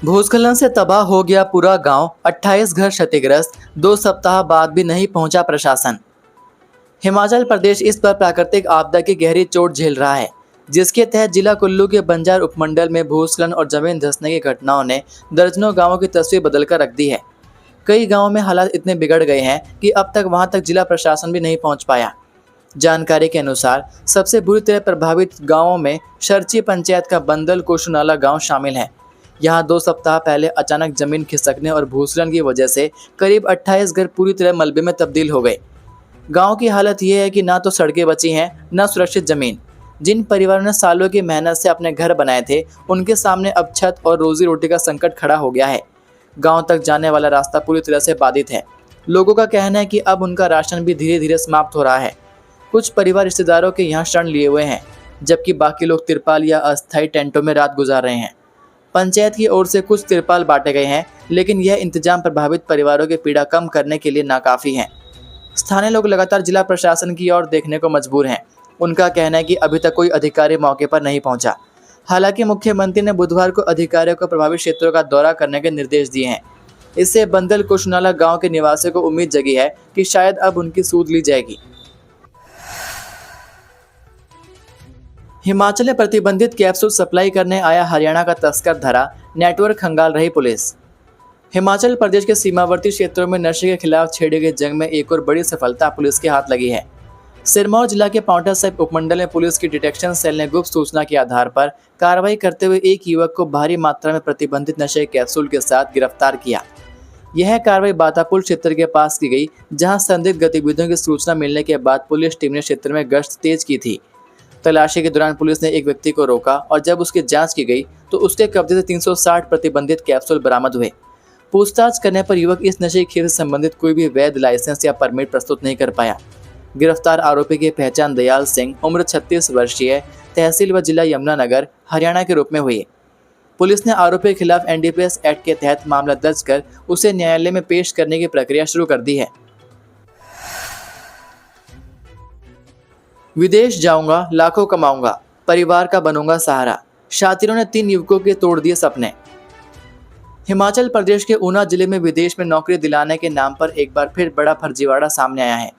भूस्खलन से तबाह हो गया पूरा गांव, 28 घर क्षतिग्रस्त, 2 सप्ताह बाद भी नहीं पहुंचा प्रशासन। हिमाचल प्रदेश इस पर प्राकृतिक आपदा की गहरी चोट झेल रहा है, जिसके तहत जिला कुल्लू के बंजार उपमंडल में भूस्खलन और जमीन धंसने की घटनाओं ने दर्जनों गांवों की तस्वीर बदलकर रख दी है। कई गांवों में हालात इतने बिगड़ गए हैं कि अब तक वहां तक जिला प्रशासन भी नहीं पहुंच पाया। जानकारी के अनुसार सबसे बुरी तरह प्रभावित गांवों में शर्ची पंचायत का बंदल कोशुनाला गांव शामिल है। यहाँ 2 सप्ताह पहले अचानक जमीन खिसकने और भूस्खलन की वजह से करीब 28 घर पूरी तरह मलबे में तब्दील हो गए। गांव की हालत ये है कि ना तो सड़कें बची हैं, न सुरक्षित जमीन। जिन परिवारों ने सालों की मेहनत से अपने घर बनाए थे, उनके सामने अब छत और रोजी रोटी का संकट खड़ा हो गया है। गांव तक जाने वाला रास्ता पूरी तरह से बाधित है। लोगों का कहना है कि अब उनका राशन भी धीरे धीरे समाप्त हो रहा है। कुछ परिवार रिश्तेदारों के यहाँ शरण लिए हुए हैं, जबकि बाकी लोग तिरपाल या अस्थायी टेंटों में रात गुजार रहे हैं। पंचायत की ओर से कुछ तिरपाल बांटे गए हैं, लेकिन यह इंतजाम प्रभावित परिवारों की पीड़ा कम करने के लिए नाकाफी है। स्थानीय लोग लगातार जिला प्रशासन की ओर देखने को मजबूर हैं। उनका कहना है कि अभी तक कोई अधिकारी मौके पर नहीं पहुंचा। हालांकि मुख्यमंत्री ने बुधवार को अधिकारियों को प्रभावित क्षेत्रों का दौरा करने के निर्देश दिए हैं। इससे बंदल कोशुनाला गांव के निवासियों को उम्मीद जगी है कि शायद अब उनकी सूध ली जाएगी। हिमाचल में प्रतिबंधित कैप्सूल सप्लाई करने आया हरियाणा का तस्कर धरा, नेटवर्क खंगाल रही पुलिस। हिमाचल प्रदेश के सीमावर्ती क्षेत्रों में नशे के खिलाफ छेड़ी गई जंग में एक और बड़ी सफलता पुलिस के हाथ लगी है। सिरमौर जिला के पांवटा साहिब उपमंडल में पुलिस की डिटेक्शन सेल ने गुप्त सूचना के आधार पर कार्रवाई करते हुए एक युवक को भारी मात्रा में प्रतिबंधित नशे के कैप्सूल के साथ गिरफ्तार किया। यह कार्रवाई बातापुल क्षेत्र के पास की गई, जहां संदिग्ध गतिविधियों की सूचना मिलने के बाद पुलिस टीम ने क्षेत्र में गश्त तेज की थी। तलाशी के दौरान पुलिस ने एक व्यक्ति को रोका और जब उसकी जांच की गई तो उसके कब्जे से 360 प्रतिबंधित कैप्सूल बरामद हुए। पूछताछ करने पर युवक इस नशे की खेल से संबंधित कोई भी वैध लाइसेंस या परमिट प्रस्तुत नहीं कर पाया। गिरफ्तार आरोपी की पहचान दयाल सिंह, उम्र 36 वर्षीय, तहसील व जिला यमुनानगर, हरियाणा के रूप में हुई। पुलिस ने आरोपी के खिलाफ एनडीपीएस एक्ट के तहत मामला दर्ज कर उसे न्यायालय में पेश करने की प्रक्रिया शुरू कर दी है। विदेश जाऊंगा, लाखों कमाऊंगा, परिवार का बनूंगा सहारा, शातिरों ने 3 युवकों के तोड़ दिए सपने। हिमाचल प्रदेश के ऊना जिले में विदेश में नौकरी दिलाने के नाम पर एक बार फिर बड़ा फर्जीवाड़ा सामने आया है।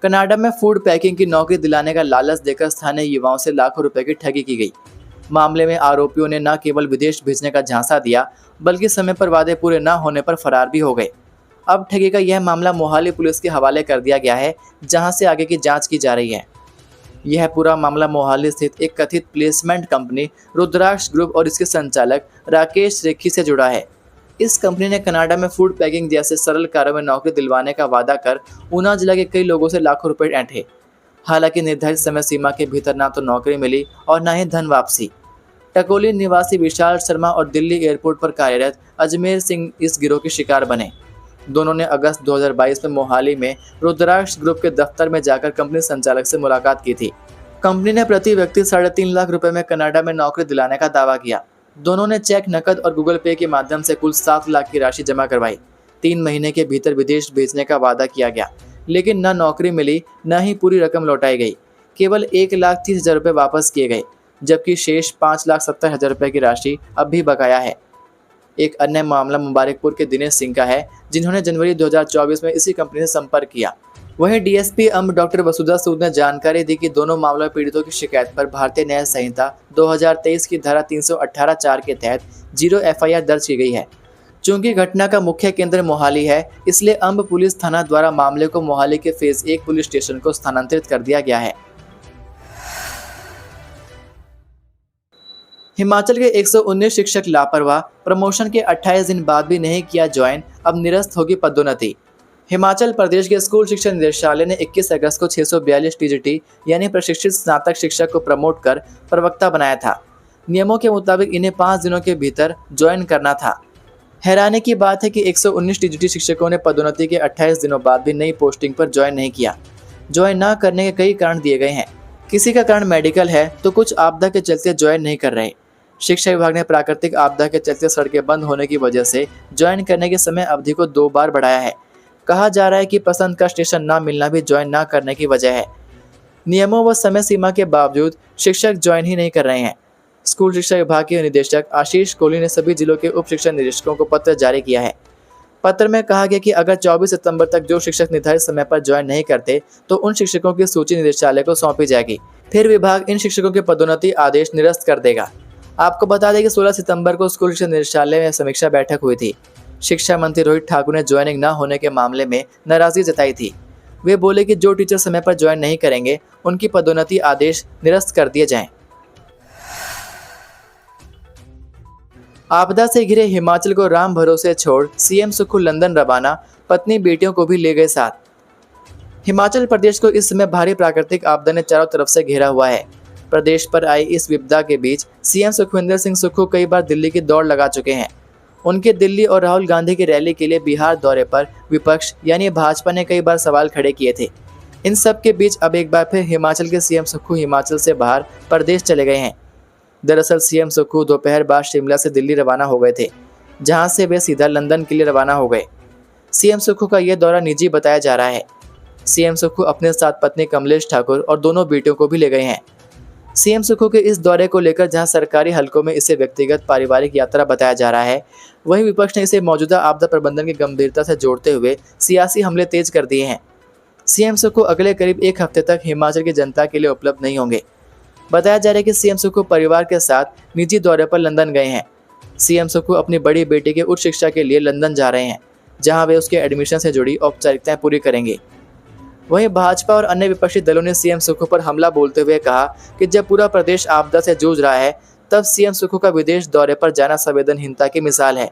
कनाडा में फूड पैकिंग की नौकरी दिलाने का लालच देकर स्थानीय युवाओं से लाखों रुपए की ठगी की गई। मामले में आरोपियों ने न केवल विदेश भेजने का झांसा दिया, बल्कि समय पर वादे पूरे न होने पर फरार भी हो गए। अब ठगी का यह मामला मोहाली पुलिस के हवाले कर दिया गया है, जहां से आगे की जांच की जा रही है। यह पूरा मामला मोहाली स्थित एक कथित प्लेसमेंट कंपनी रुद्राक्ष ग्रुप और इसके संचालक राकेश रेखी से जुड़ा है। इस कंपनी ने कनाडा में फूड पैकिंग जैसे सरल कार्यों में नौकरी दिलवाने का वादा कर ऊना जिला के कई लोगों से लाखों रुपए ऐंठे। हालांकि निर्धारित समय सीमा के भीतर ना तो नौकरी मिली और ना ही धन वापसी। टकोली निवासी विशाल शर्मा और दिल्ली एयरपोर्ट पर कार्यरत अजमेर सिंह इस गिरोह के शिकार बने। दोनों ने अगस्त 2022 में मोहाली में रुद्राक्ष ग्रुप के दफ्तर में जाकर कंपनी संचालक से मुलाकात की थी। कंपनी ने प्रति व्यक्ति 3.5 लाख रुपए में कनाडा में नौकरी दिलाने का दावा किया। दोनों ने चेक, नकद और गूगल पे के माध्यम से कुल 7 लाख की राशि जमा करवाई। 3 महीने के भीतर विदेश भेजने का वादा किया गया, लेकिन न नौकरी मिली, न ही पूरी रकम लौटाई गई। केवल 1,30,000 रुपये वापस किए गए, जबकि शेष 5,70,000 रुपये की राशि अब भी बकाया है। एक अन्य मामला मुबारकपुर के दिनेश सिंह का है, जिन्होंने जनवरी 2024 में इसी कंपनी से संपर्क किया। वहीं डीएसपी अम्ब डॉक्टर वसुधा सूद ने जानकारी दी कि दोनों मामलों में पीड़ितों की शिकायत पर भारतीय न्याय संहिता 2023 की धारा 318(4) के तहत 0 एफआईआर दर्ज की गई है। चूंकि घटना का मुख्य केंद्र मोहाली है, इसलिए अम्ब पुलिस थाना द्वारा मामले को मोहाली के फेज 1 पुलिस स्टेशन को स्थानांतरित कर दिया गया है। हिमाचल के 119 शिक्षक लापरवाह, प्रमोशन के 28 दिन बाद भी नहीं किया ज्वाइन, अब निरस्त होगी पदोन्नति। हिमाचल प्रदेश के स्कूल शिक्षा निदेशालय ने 21 अगस्त को 642 टीजीटी यानी प्रशिक्षित स्नातक शिक्षक को प्रमोट कर प्रवक्ता बनाया था। नियमों के मुताबिक इन्हें 5 दिनों के भीतर ज्वाइन करना था। हैरानी की बात है कि 119 टीजीटी शिक्षकों ने पदोन्नति के 28 दिनों बाद भी नई पोस्टिंग पर ज्वाइन नहीं किया। ज्वाइन न करने के कई कारण दिए गए हैं। किसी का कारण मेडिकल है, तो कुछ आपदा के चलते ज्वाइन नहीं कर रहे। शिक्षा विभाग ने प्राकृतिक आपदा के चलते सड़कें बंद होने की वजह से ज्वाइन करने की समय अवधि को 2 बार बढ़ाया है। कहा जा रहा है कि पसंद का स्टेशन न मिलना भी ज्वाइन न करने की वजह है। नियमों व समय सीमा के बावजूद शिक्षक ज्वाइन ही नहीं कर रहे हैं। स्कूल शिक्षा विभाग के निदेशक आशीष कोहली ने सभी जिलों के उप शिक्षा निरीक्षकों को पत्र जारी किया है। पत्र में कहा गया कि अगर 24 सितंबर तक जो शिक्षक निर्धारित समय पर ज्वाइन नहीं करते तो उन शिक्षकों की सूची निदेशालय को सौंपी जाएगी। फिर विभाग इन शिक्षकों के पदोन्नति आदेश निरस्त कर देगा। आपको बता दें कि 16 सितंबर को स्कूल शिक्षा निदेशालय में समीक्षा बैठक हुई थी। शिक्षा मंत्री रोहित ठाकुर ने ज्वाइनिंग न होने के मामले में नाराजगी जताई थी। वे बोले कि जो टीचर समय पर ज्वाइन नहीं करेंगे उनकी पदोन्नति आदेश निरस्त कर दिए जाएं। आपदा से घिरे हिमाचल को राम भरोसे छोड़ सीएम सुक्खू लंदन रवाना, पत्नी बेटियों को भी ले गए साथ। हिमाचल प्रदेश को इस समय भारी प्राकृतिक आपदा ने चारों तरफ से घेरा हुआ है। प्रदेश पर आई इस विपदा के बीच सीएम सुखविंदर सिंह सुक्खू कई बार दिल्ली की दौड़ लगा चुके हैं। उनके दिल्ली और राहुल गांधी की रैली के लिए बिहार दौरे पर विपक्ष यानी भाजपा ने कई बार सवाल खड़े किए थे। इन सब के बीच अब एक बार फिर हिमाचल के सीएम सुक्खू हिमाचल से बाहर प्रदेश चले गए हैं। दरअसल सीएम सुक्खू दोपहर बाद शिमला से दिल्ली रवाना हो गए थे, जहां से वे सीधा लंदन के लिए रवाना हो गए। सीएम सुक्खू का यह दौरा निजी बताया जा रहा है। सीएम सुक्खू अपने साथ पत्नी कमलेश ठाकुर और दोनों बेटियों को भी ले गए हैं। सीएम सुक्खू के इस दौरे को लेकर जहां सरकारी हलकों में इसे व्यक्तिगत पारिवारिक यात्रा बताया जा रहा है, वहीं विपक्ष ने इसे मौजूदा आपदा प्रबंधन की गंभीरता से जोड़ते हुए सियासी हमले तेज कर दिए हैं। सीएम सुक्खू अगले करीब एक हफ्ते तक हिमाचल की जनता के लिए उपलब्ध नहीं होंगे। बताया जा रहा है कि सीएम सुक्खू परिवार के साथ निजी दौरे पर लंदन गए हैं। सीएम सुक्खू अपनी बड़ी बेटी के उच्च शिक्षा के लिए लंदन जा रहे हैं, जहां वे उसके एडमिशन से जुड़ी औपचारिकताएं पूरी करेंगे। वहीं भाजपा और अन्य विपक्षी दलों ने सीएम सुक्खू पर हमला बोलते हुए कहा कि जब पूरा प्रदेश आपदा से जूझ रहा है तब सीएम सुक्खू का विदेश दौरे पर जाना संवेदनहीनता की मिसाल है।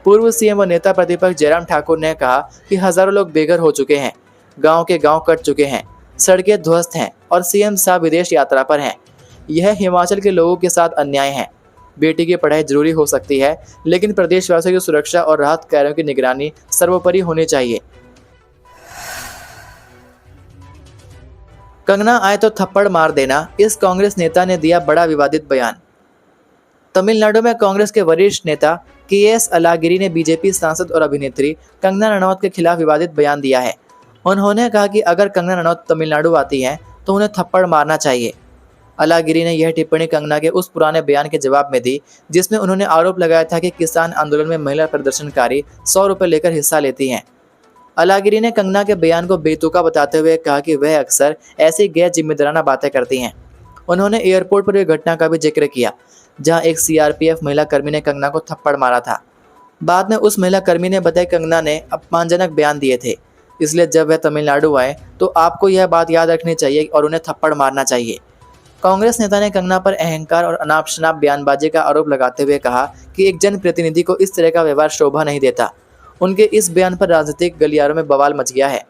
पूर्व सीएम व नेता प्रतिपक्ष जयराम ठाकुर ने कहा कि हजारों लोग बेघर हो चुके हैं, गांव के गांव कट चुके हैं, सड़कें ध्वस्त हैं और सीएम साहब विदेश यात्रा पर हैं। यह हिमाचल के लोगों के साथ अन्याय है। बेटी की पढ़ाई जरूरी हो सकती है, लेकिन प्रदेशवासियों की सुरक्षा और राहत कार्यों की निगरानी सर्वोपरि होनी चाहिए। कंगना आए तो थप्पड़ मार देना, इस कांग्रेस नेता ने दिया बड़ा विवादित बयान। तमिलनाडु में कांग्रेस के वरिष्ठ नेता के.एस. अलागिरी ने बीजेपी सांसद और अभिनेत्री कंगना रनौत के खिलाफ विवादित बयान दिया है। उन्होंने कहा कि अगर कंगना रनौत तमिलनाडु आती हैं तो उन्हें थप्पड़ मारना चाहिए। अलागिरी ने यह टिप्पणी कंगना के उस पुराने बयान के जवाब में दी जिसमें उन्होंने आरोप लगाया था कि किसान आंदोलन में महिला प्रदर्शनकारी 100 रुपये लेकर हिस्सा लेती हैं। अलागिरी ने कंगना के बयान को बेतुका बताते हुए कहा कि वह अक्सर ऐसी गैर जिम्मेदाराना बातें करती हैं। उन्होंने एयरपोर्ट पर हुई घटना का भी जिक्र किया, जहां एक सीआरपीएफ महिला कर्मी ने कंगना को थप्पड़ मारा था। बाद में उस महिला कर्मी ने बताया कंगना ने अपमानजनक बयान दिए थे, इसलिए जब वह तमिलनाडु आए तो आपको यह बात याद रखनी चाहिए और उन्हें थप्पड़ मारना चाहिए। कांग्रेस नेता ने कंगना पर अहंकार और अनाप शनाप बयानबाजी का आरोप लगाते हुए कहा कि एक जनप्रतिनिधि को इस तरह का व्यवहार शोभा नहीं देता। उनके इस बयान पर राजनीतिक गलियारों में बवाल मच गया है।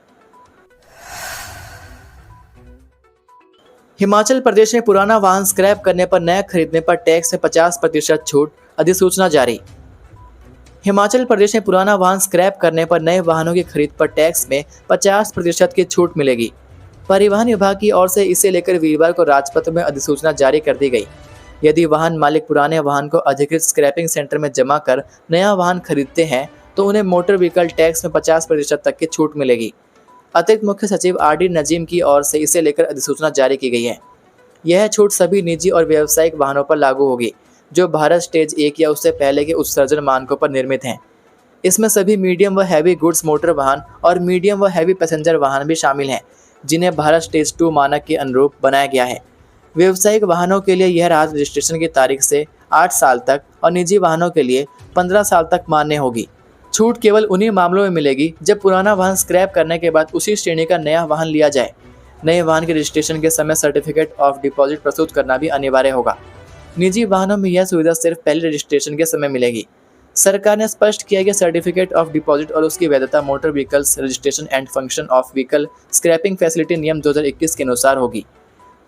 हिमाचल प्रदेश में पुराना वाहन स्क्रैप करने पर नया खरीदने पर टैक्स में 50% छूट, अधिसूचना जारी। हिमाचल प्रदेश में पुराना वाहन स्क्रैप करने पर नए वाहनों की खरीद पर टैक्स में 50% की छूट मिलेगी। परिवहन विभाग की ओर से इसे लेकर वीरवार को राजपत्र में अधिसूचना जारी कर दी गई। यदि वाहन मालिक पुराने वाहन को अधिकृत स्क्रैपिंग सेंटर में जमा कर नया वाहन खरीदते हैं तो उन्हें मोटर व्हीकल टैक्स में 50% तक की छूट मिलेगी। अतिरिक्त मुख्य सचिव आर.डी. नजीम की ओर से इसे लेकर अधिसूचना जारी की गई है। यह छूट सभी निजी और व्यावसायिक वाहनों पर लागू होगी जो भारत स्टेज 1 या उससे पहले के उत्सर्जन मानकों पर निर्मित हैं। इसमें सभी मीडियम व हैवी गुड्स मोटर वाहन और मीडियम व हैवी पैसेंजर वाहन भी शामिल हैं, जिन्हें भारत स्टेज 2 मानक के अनुरूप बनाया गया है। व्यावसायिक वाहनों के लिए यह राहत रजिस्ट्रेशन की तारीख से 8 साल तक और निजी वाहनों के लिए 15 साल तक मान्य होगी। छूट केवल उन्हीं मामलों में मिलेगी जब पुराना वाहन स्क्रैप करने के बाद उसी श्रेणी का नया वाहन लिया जाए। नए वाहन के रजिस्ट्रेशन के समय सर्टिफिकेट ऑफ डिपॉजिट प्रस्तुत करना भी अनिवार्य होगा। निजी वाहनों में यह सुविधा सिर्फ पहले रजिस्ट्रेशन के समय मिलेगी। सरकार ने स्पष्ट किया कि सर्टिफिकेट ऑफ डिपॉजिट और उसकी वैधता motor vehicles registration and function of vehicle scrapping facility नियम 2021 के अनुसार होगी।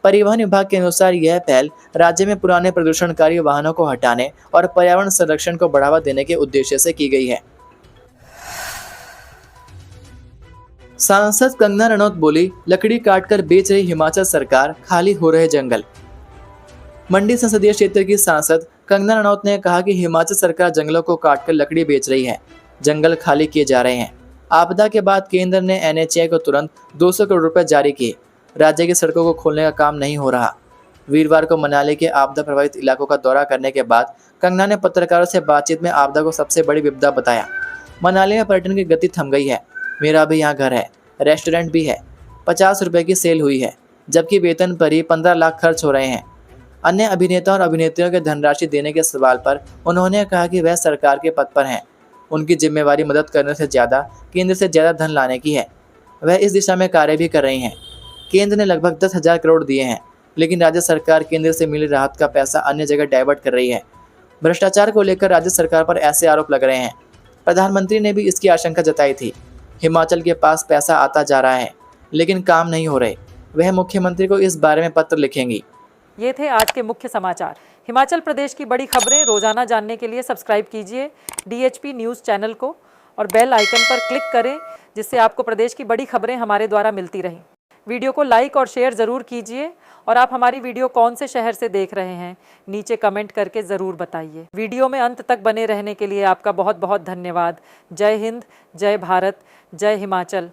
परिवहन विभाग के अनुसार यह पहल राज्य में पुराने प्रदूषणकारी वाहनों को हटाने और पर्यावरण संरक्षण को बढ़ावा देने के उद्देश्य से की गई है। सांसद कंगना रनौत बोली, लकड़ी काटकर बेच रही हिमाचल सरकार, खाली हो रहे जंगल। मंडी संसदीय क्षेत्र की सांसद कंगना रनौत ने कहा कि हिमाचल सरकार जंगलों को काटकर लकड़ी बेच रही है, जंगल खाली किए जा रहे हैं। आपदा के बाद केंद्र ने एनएचए को तुरंत 200 करोड़ रुपए जारी किए। राज्य की सड़कों को खोलने का काम नहीं हो रहा। वीरवार को मनाली के आपदा प्रभावित इलाकों का दौरा करने के बाद कंगना ने पत्रकारों से बातचीत में आपदा को सबसे बड़ी विपदा बताया। मनाली में पर्यटन की गति थम गई है। मेरा भी यहाँ घर है, रेस्टोरेंट भी है, 50 रुपए की सेल हुई है, जबकि वेतन पर ही 15 लाख खर्च हो रहे हैं। अन्य अभिनेता और अभिनेत्रियों के धनराशि देने के सवाल पर उन्होंने कहा कि वह सरकार के पद पर हैं। उनकी जिम्मेवारी मदद करने से ज़्यादा केंद्र से ज़्यादा धन लाने की है। वह इस दिशा में कार्य भी कर रही हैं। केंद्र ने लगभग 10,000 करोड़ दिए हैं, लेकिन राज्य सरकार केंद्र से मिली राहत का पैसा अन्य जगह डाइवर्ट कर रही है। भ्रष्टाचार को लेकर राज्य सरकार पर ऐसे आरोप लग रहे हैं। प्रधानमंत्री ने भी इसकी आशंका जताई थी। हिमाचल के पास पैसा आता जा रहा है, लेकिन काम नहीं हो रहे। वह मुख्यमंत्री को इस बारे में पत्र लिखेंगी। ये थे आज के मुख्य समाचार। हिमाचल प्रदेश की बड़ी खबरें रोजाना जानने के लिए सब्सक्राइब कीजिए DHP न्यूज़ चैनल को और बेल आइकन पर क्लिक करें, जिससे आपको प्रदेश की बड़ी खबरें हमारे द्वारा मिलती रहें। वीडियो को लाइक और शेयर ज़रूर कीजिए और आप हमारी वीडियो कौन से शहर से देख रहे हैं नीचे कमेंट करके ज़रूर बताइए। वीडियो में अंत तक बने रहने के लिए आपका बहुत बहुत धन्यवाद। जय हिंद, जय भारत, जय हिमाचल।